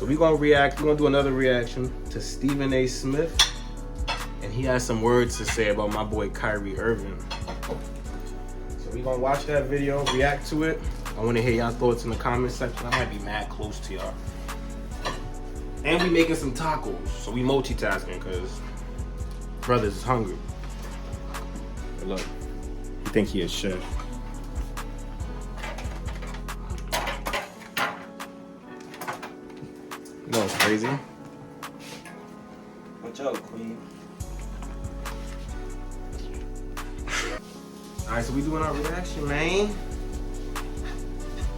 So we're gonna do another reaction to Stephen A. Smith. And he has some words to say about my boy Kyrie Irving. So we're gonna watch that video, react to it. I wanna hear y'all thoughts in the comment section. I might be mad close to y'all. And we making some tacos. So we multitasking because brothers is hungry. But look, you think he a chef. You know what's crazy? Watch out, Queen. Alright, so we doing our reaction, man.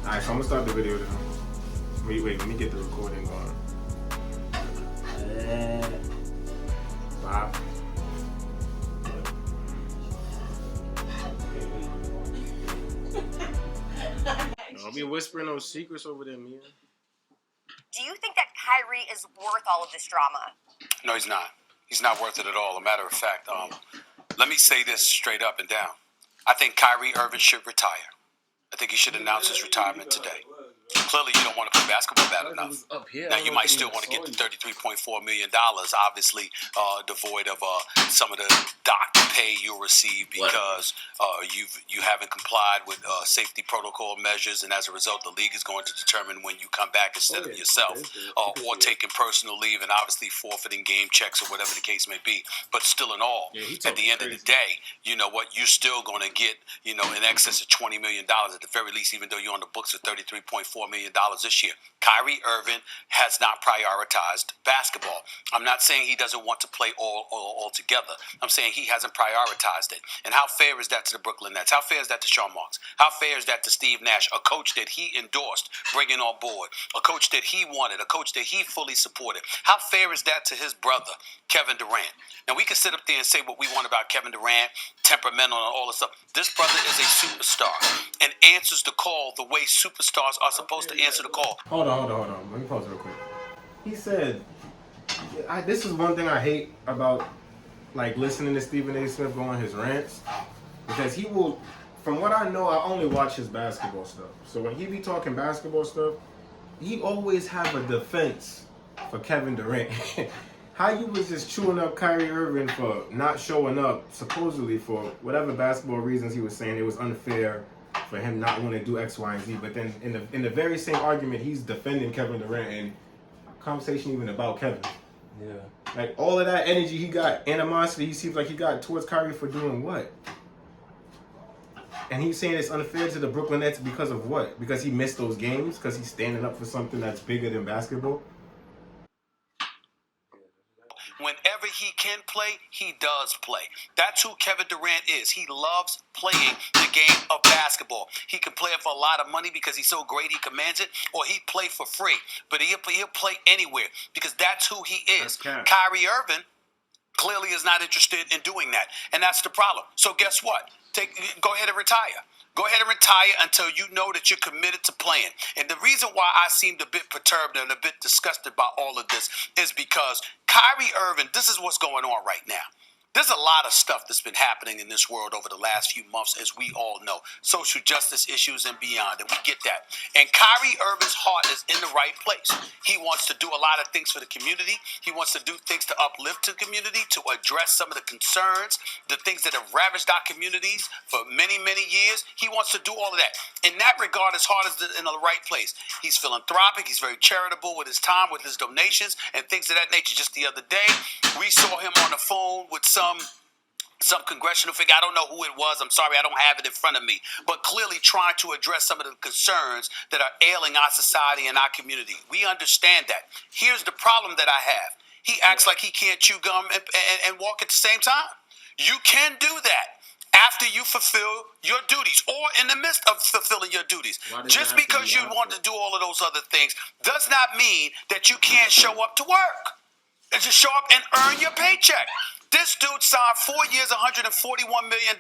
Alright, so I'm gonna start the video now. Wait, let me get the recording going. Stop. Don't be whispering those secrets over there, Mia. Do you think that Kyrie is worth all of this drama? No, he's not. He's not worth it at all. A matter of fact, let me say this straight up and down. I think Kyrie Irving should retire. I think he should announce his retirement today. Clearly, you don't want to play basketball bad enough. Now, you might still want to get the $33.4 million, obviously devoid of some of the doctor pay you'll receive because you haven't complied with safety protocol measures, and as a result, the league is going to determine when you come back instead of yourself, or taking personal leave and obviously forfeiting game checks or whatever the case may be. But still in all, at the end of the day, you know what, you're still going to get, in excess of $20 million at the very least, even though you're on the books of $33.4 million this year. Kyrie Irving has not prioritized basketball. I'm not saying he doesn't want to play all together. I'm saying he hasn't prioritized it. And how fair is that to the Brooklyn Nets? How fair is that to Sean Marks? How fair is that to Steve Nash, a coach that he endorsed bringing on board, a coach that he wanted, a coach that he fully supported? How fair is that to his brother, Kevin Durant? Now, we can sit up there and say what we want about Kevin Durant, temperamental and all this stuff. This brother is a superstar and answers the call the way superstars are supposed to answer the call. Hold on. Let me pause real quick. He said, this is one thing I hate about listening to Stephen A. Smith go on his rants, because he will, from what I know, I only watch his basketball stuff. So when he be talking basketball stuff, he always have a defense for Kevin Durant. How you was just chewing up Kyrie Irving for not showing up, supposedly for whatever basketball reasons he was saying it was unfair for him not wanting to do X, Y, and Z. But then in the very same argument, he's defending Kevin Durant and conversation even about Kevin. Yeah. All of that energy he got, animosity he seems like he got towards Kyrie for doing what? And he's saying it's unfair to the Brooklyn Nets because of what? Because he missed those games? Because he's standing up for something that's bigger than basketball? Whenever he can play, he does play. That's who Kevin Durant is. He loves playing the game of basketball. He can play it for a lot of money because he's so great he commands it, or he'd play for free. But he'll play anywhere because that's who he is. Kyrie Irving clearly is not interested in doing that, and that's the problem. So guess what? Go ahead and retire. Go ahead and retire until you know that you're committed to playing. And the reason why I seemed a bit perturbed and a bit disgusted by all of this is because Kyrie Irving, this is what's going on right now. There's a lot of stuff that's been happening in this world over the last few months, as we all know. Social justice issues and beyond, and we get that. And Kyrie Irving's heart is in the right place. He wants to do a lot of things for the community. He wants to do things to uplift the community, to address some of the concerns, the things that have ravaged our communities for many, many years. He wants to do all of that. In that regard, his heart is in the right place. He's philanthropic. He's very charitable with his time, with his donations, and things of that nature. Just the other day, we saw him on the phone with some congressional figure. I don't know who it was. I'm sorry, I don't have it in front of me. But clearly trying to address some of the concerns that are ailing our society and our community. We understand that. Here's the problem that I have. He acts like he can't chew gum and walk at the same time. You can do that after you fulfill your duties or in the midst of fulfilling your duties. Just because you want to do all of those other things does not mean that you can't show up to work. Just show up and earn your paycheck. This dude signed 4 years, $141 million.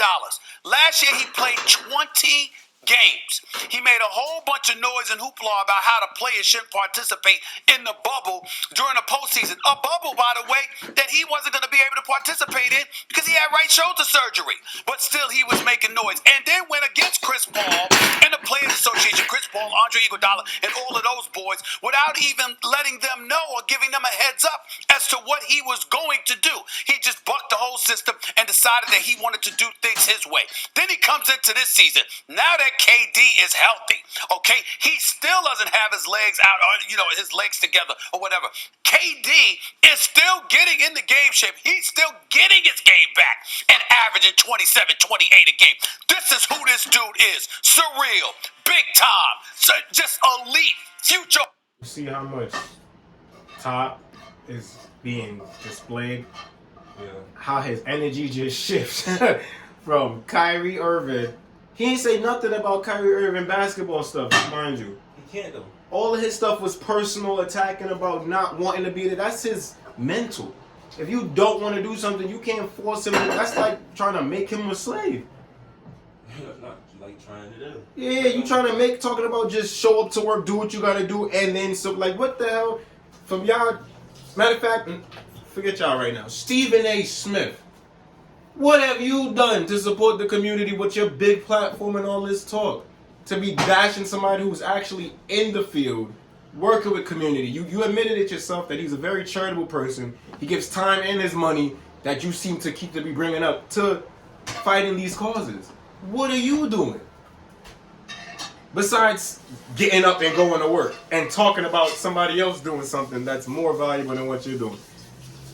Last year, he played 20 games. He made a whole bunch of noise and hoopla about how the players shouldn't participate in the bubble during the postseason. A bubble, by the way, that he wasn't going to be able to participate in because he had right shoulder surgery. But still, he was making noise. And then went against Chris Paul and the Players Association, Chris Paul, Andre Iguodala, and all of those boys without even letting them know or giving them a heads up as to what he was going to do. He just bucked the whole system and decided that he wanted to do things his way. Then he comes into this season. Now that KD is healthy, okay, he still doesn't have his legs out, or his legs together, or whatever. KD is still getting in the game shape. He's still getting his game back and averaging 27, 28 a game. This is who this dude is. Surreal, big time, so just elite, future. You see how much top is being displayed? Yeah. How his energy just shifts from Kyrie Irving. He ain't say nothing about Kyrie Irving basketball stuff, mind you. He can't though. All of his stuff was personal, attacking about not wanting to be there. That's his mental. If you don't want to do something, you can't force him. That's like trying to make him a slave. That's not like trying to do. Yeah, you trying to talking about just show up to work, do what you got to do, and then so like what the hell? From y'all, matter of fact, forget y'all right now. Stephen A. Smith. What have you done to support the community with your big platform and all this talk? To be bashing somebody who's actually in the field, working with community. You admitted it yourself that he's a very charitable person. He gives time and his money that you seem to keep to be bringing up to fighting these causes. What are you doing? Besides getting up and going to work and talking about somebody else doing something that's more valuable than what you're doing.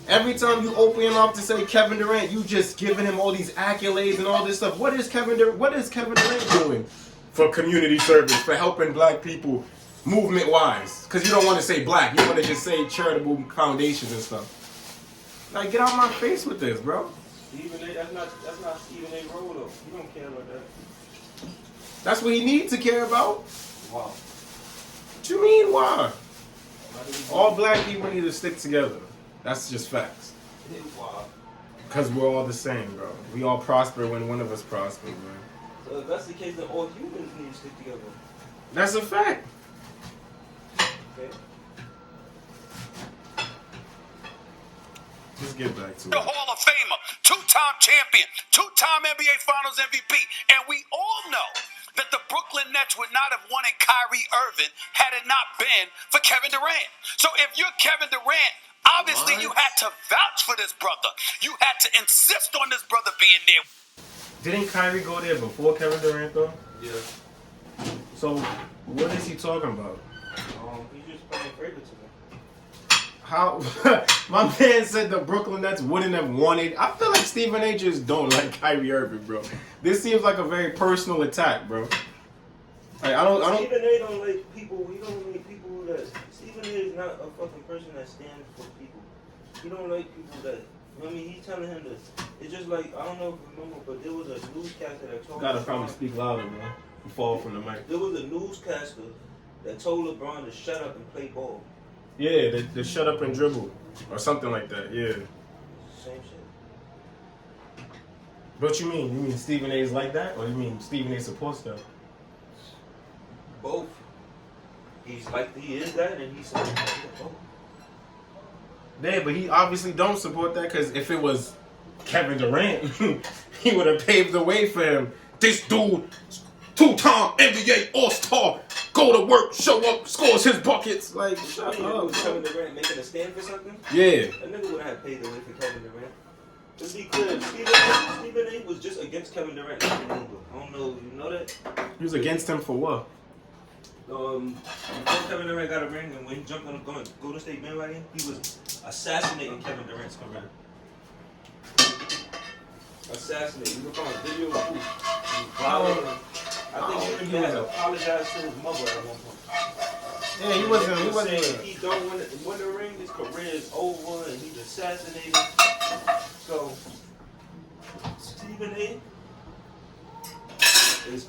Every time you open your mouth to say Kevin Durant, you just giving him all these accolades and all this stuff. What is Kevin Durant doing for community service, for helping black people movement-wise? Because you don't want to say black. You want to just say charitable foundations and stuff. Like, get out my face with this, bro. Stephen A. That's not Stephen A. role though. You don't care about that. That's what he needs to care about. Wow. What you mean, why? All black people need to stick together. That's just facts. Wow. Because we're all the same, bro. We all prosper when one of us prospers, man. So if that's the case, then all humans need to stick together. That's a fact. Okay. Let's get back to The it. Hall of Famer, two-time champion, two-time NBA Finals MVP, and we all know that the Brooklyn Nets would not have wanted Kyrie Irving had it not been for Kevin Durant. So if you're Kevin Durant, obviously you had to vouch for this brother. You had to insist on this brother being there. Didn't Kyrie go there before Kevin Durant, though? Yeah. So, what is he talking about? He's just playing favorites to me. How? My man said the Brooklyn Nets wouldn't have wanted. I feel like Stephen A. just don't like Kyrie Irving, bro. This seems like a very personal attack, bro. Like, I don't. Stephen A. don't like people. He don't like people that. Stephen A. is not a fucking person that stands for people. He don't like people that. I mean, he's telling him to. It's just like, I don't know if you remember, but there was a newscaster that told. Gotta probably speak louder, man. You fall from the mic. There was a newscaster that told LeBron to shut up and play ball. Yeah, the shut up and dribble or something like that. Yeah. Same shit. What you mean? You mean Stephen A. is like that, or you mean Stephen A. supports that? Both. He is that, and he's saying both. Yeah, but he obviously don't support that because if it was Kevin Durant, he would have paved the way for him. This dude, two-time NBA All-Star, go to work, show up, scores his buckets. Like, shut If it up. was Kevin Durant making a stand for something, Yeah. that nigga would have paved the way for Kevin Durant. Let's be clear, Stephen A. was just against Kevin Durant. I don't know if you know that. He was against him for what? Before Kevin Durant got a ring and when he jumped on the Golden State bandwagon, he was assassinating Kevin Durant's career. Assassinating. You can find a video of proof. I think he had apologized to his mother at one point. Yeah, he wasn't. Saying if he don't win the ring, his career is over and he's assassinated. So Stephen A. is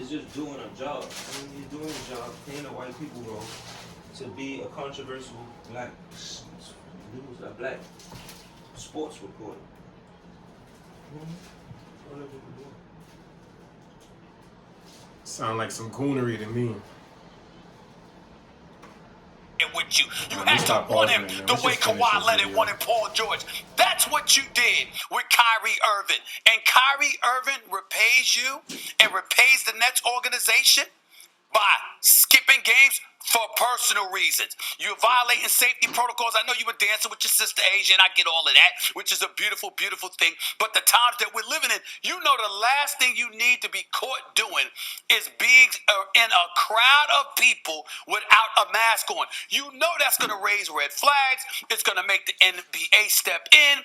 just doing a job. I mean, he's doing a job, playing a white people role to be a controversial black sports reporter. Sound like some coonery to me. With you. You Man, had we to stop want pausing him it, man. the Let's way just finish Kawhi this Leonard video. wanted Paul George. That's what you did with Kyrie Irving. And Kyrie Irving repays you and repays the Nets organization by skipping games for personal reasons. You're violating safety protocols. I know you were dancing with your sister Asia, and I get all of that, which is a beautiful, beautiful thing. But the times that we're living in, you know the last thing you need to be caught doing is being in a crowd of people without a mask on. You know that's going to raise red flags. It's going to make the NBA step in.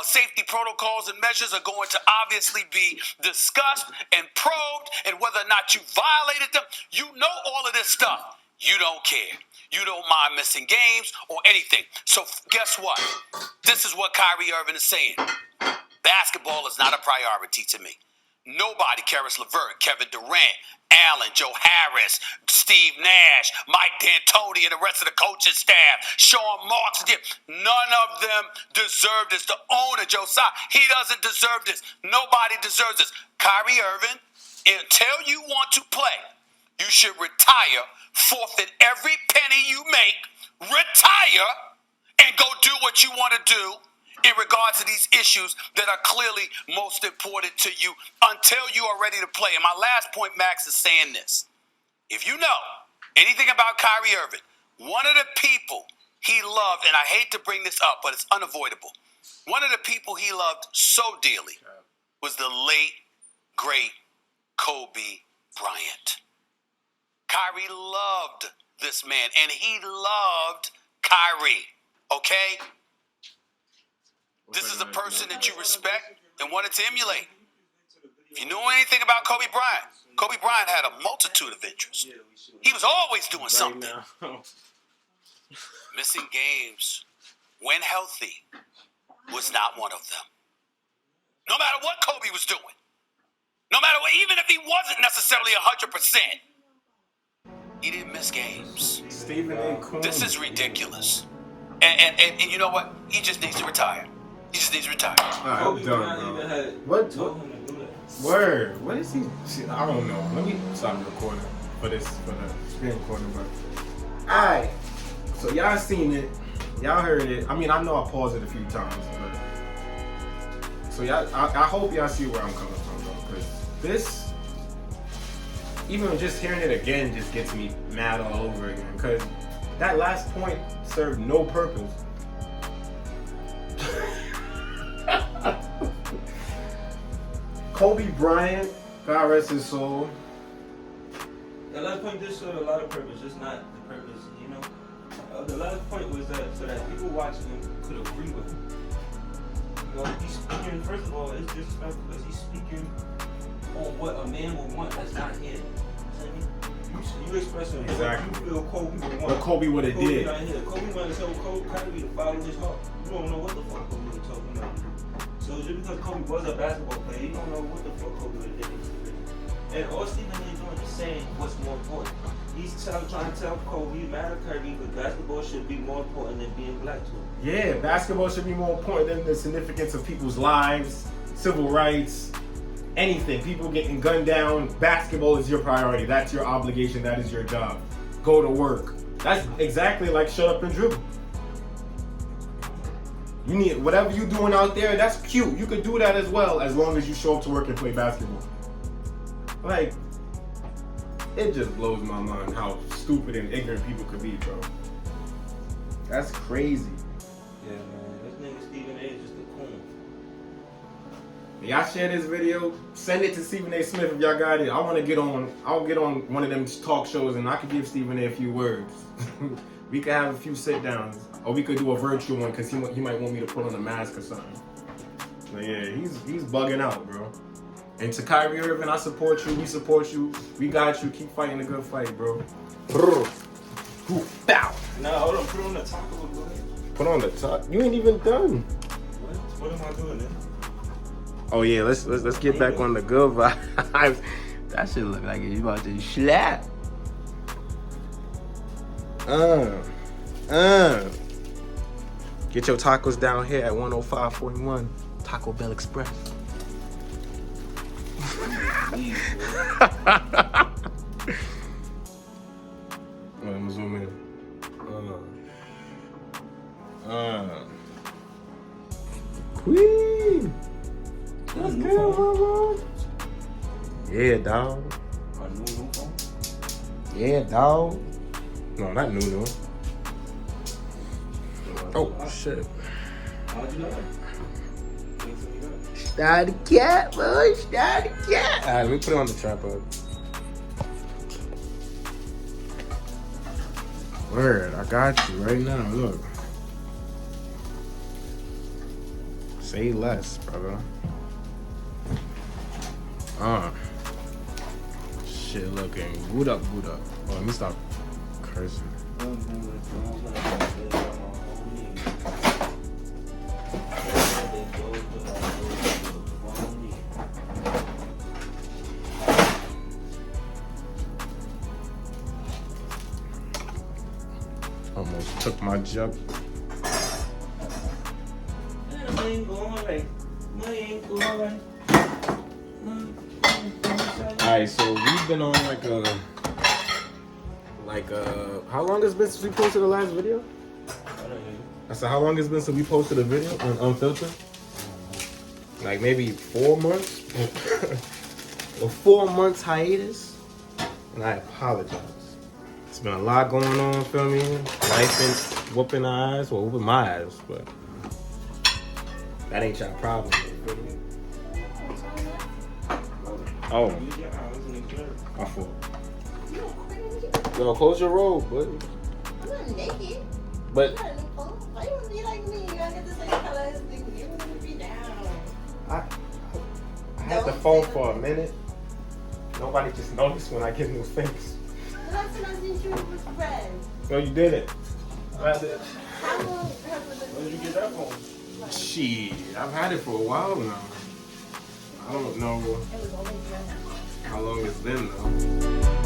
Safety protocols and measures are going to obviously be discussed and probed, and whether or not you violated them, you know all of this stuff. You don't care. You don't mind missing games or anything. So guess what? This is what Kyrie Irving is saying. Basketball is not a priority to me. Nobody, Karis LeVert, Kevin Durant, Allen, Joe Harris, Steve Nash, Mike D'Antoni, and the rest of the coaching staff, Sean Marks, none of them deserve this. The owner, Joe Tsai, he doesn't deserve this. Nobody deserves this. Kyrie Irving, until you want to play, you should retire, forfeit every penny you make, retire, and go do what you want to do in regards to these issues that are clearly most important to you until you are ready to play. And my last point, Max, is saying this. If you know anything about Kyrie Irving, one of the people he loved, and I hate to bring this up, but it's unavoidable. One of the people he loved so dearly was the late, great Kobe Bryant. Kyrie loved this man, and he loved Kyrie, okay? This is a person that you respect and wanted to emulate. If you knew anything about Kobe Bryant had a multitude of interests. He was always doing something. Missing games, when healthy, was not one of them. No matter what Kobe was doing, no matter what, even if he wasn't necessarily 100%, he didn't miss games. Stephen A. Coon. This is ridiculous. And you know what? He just needs to retire. He just needs to retire. Alright, I'm done, bro. What? Word? What is he? I don't know. Let me stop recording for the screen recording, but alright. So y'all seen it. Y'all heard it. I mean, I know I paused it a few times, but so y'all, I hope y'all see where I'm coming from, though, because this, even just hearing it again, just gets me mad all over again. Because that last point served no purpose. Kobe Bryant, God rest his soul. The last point did serve a lot of purpose, just not the purpose, you know. The last point was that so that people watching him could agree with him. You know, he's speaking, first of all, it's disrespectful because he's speaking on what a man would want that's not him. You expressing Exactly. what you feel Kobe would want. What Kobe would have did. Not here. Kobe might have told Kyrie to follow his heart. You don't know what the fuck Kobe was talking about. So just because Kobe was a basketball player, you don't know what the fuck Kobe would have did. And all Stephen A. doing is saying what's more important. He's trying to tell Kobe, he's mad at Kyrie, but basketball should be more important than being black to him. Yeah, basketball should be more important than the significance of people's lives, civil rights, anything. People getting gunned down. Basketball is your priority. That's your obligation. That is your job. Go to work. That's exactly like shut up and dribble. You need whatever you doing out there. That's cute. You could do that as well, as long as you show up to work and play basketball. Like, it just blows my mind how stupid and ignorant people could be, bro. That's crazy. Yeah, man. This nigga Stephen A. is just a coon. Y'all share this video, send it to Stephen A. Smith if y'all got it. I'll get on one of them talk shows and I could give Stephen A. few words. We could have a few sit downs. Or we could do a virtual one because he might want me to put on a mask or something. But yeah, he's bugging out, bro. And to Kyrie Irving, I support you. We support you. We got you. Keep fighting a good fight, bro. Bow. Nah, hold on. Put on the top of it, bro. Put on the top. You ain't even done. What am I doing then? Oh yeah, let's get back on the good vibes. That shit look like it's about to slap. Get your tacos down here at 105.41 Taco Bell Express. Queen. Let's go, mama. Yeah, dog. A new phone? Yeah, dog. No, not new. Oh, shit. How'd you know that? Start the cat, boy. Start the cat. All right, let me put it on the tripod. Word, I got you right now. Look. Say less, brother. Shit looking good up. Oh, let me stop cursing. Almost took my jump. Alright, so we've been on like how long has it been since we posted the last video? I said how long has it been since we posted a video on Unfiltered? Like maybe 4 months? A 4 months hiatus? And I apologize. It's been a lot going on, feel me? Life been whooping our eyes, well, whooping my eyes, but that ain't y'all problem, feel me? Oh, my fault. Yo, close your robe, buddy. I'm not naked. But I'm not in the phone. Why you want to be like me? You gotta get the same color as me. You want to be down. I had the phone for a minute. Nobody just noticed when I get new things. The last time I seen you was red. No, you didn't. How long has it Where'd you get that phone? Shit, I've had it for a while now. I don't know It was always red. how long it's been though.